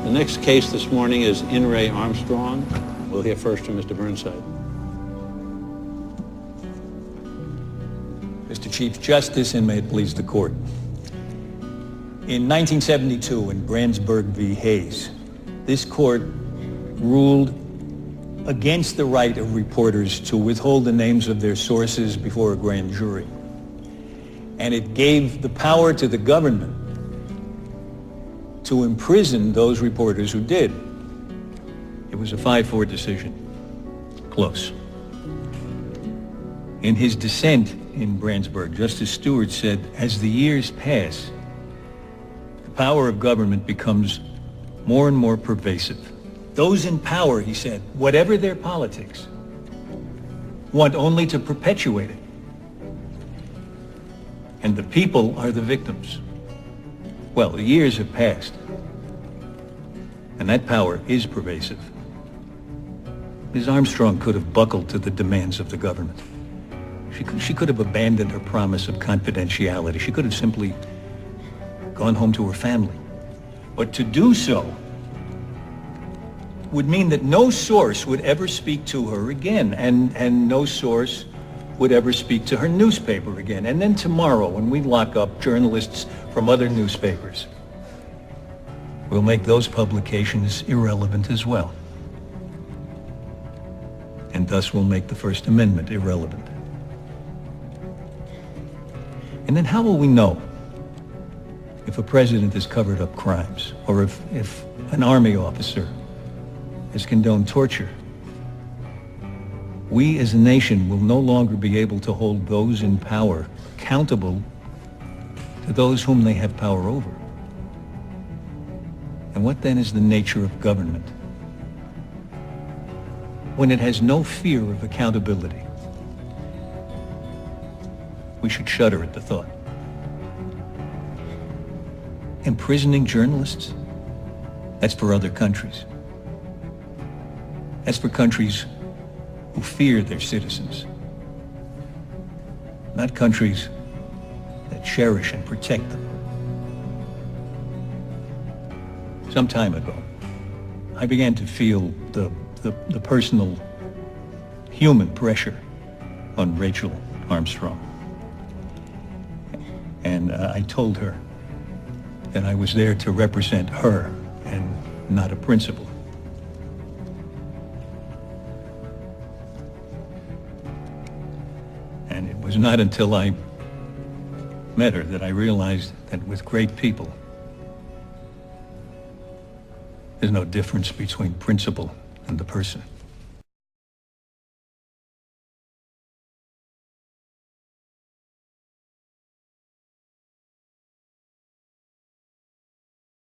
The next case this morning is In re Armstrong. We'll hear first from Mr. Burnside. Mr. Chief Justice, and may it please the court. In 1972, in Brandsburg v. Hayes, this court ruled against the right of reporters to withhold the names of their sources before a grand jury. And it gave the power to the government to imprison those reporters who did. It was a 5-4 decision. Close. In his dissent in Brandsburg, Justice Stewart said, as the years pass, the power of government becomes more and more pervasive. Those in power, he said, whatever their politics, want only to perpetuate it. And the people are the victims. Well, the years have passed, and that power is pervasive. Ms. Armstrong could have buckled to the demands of the government. She could have abandoned her promise of confidentiality. She could have simply gone home to her family. But to do so would mean that no source would ever speak to her again, and no source would ever speak to her newspaper again. And then tomorrow, when we lock up journalists from other newspapers, we'll make those publications irrelevant as well. And thus we'll make the First Amendment irrelevant. And then how will we know if a president has covered up crimes, or if an army officer has condoned torture? We as a nation will no longer be able to hold those in power accountable to those whom they have power over. And what then is the nature of government when it has no fear of accountability? We should shudder at the thought. Imprisoning journalists? That's for other countries. That's for countries who fear their citizens, not countries that cherish and protect them. Some time ago, I began to feel the personal, human pressure on Rachel Armstrong. And I told her that I was there to represent her and not a principal. And it was not until I met her that I realized that with great people, there's no difference between principle and the person.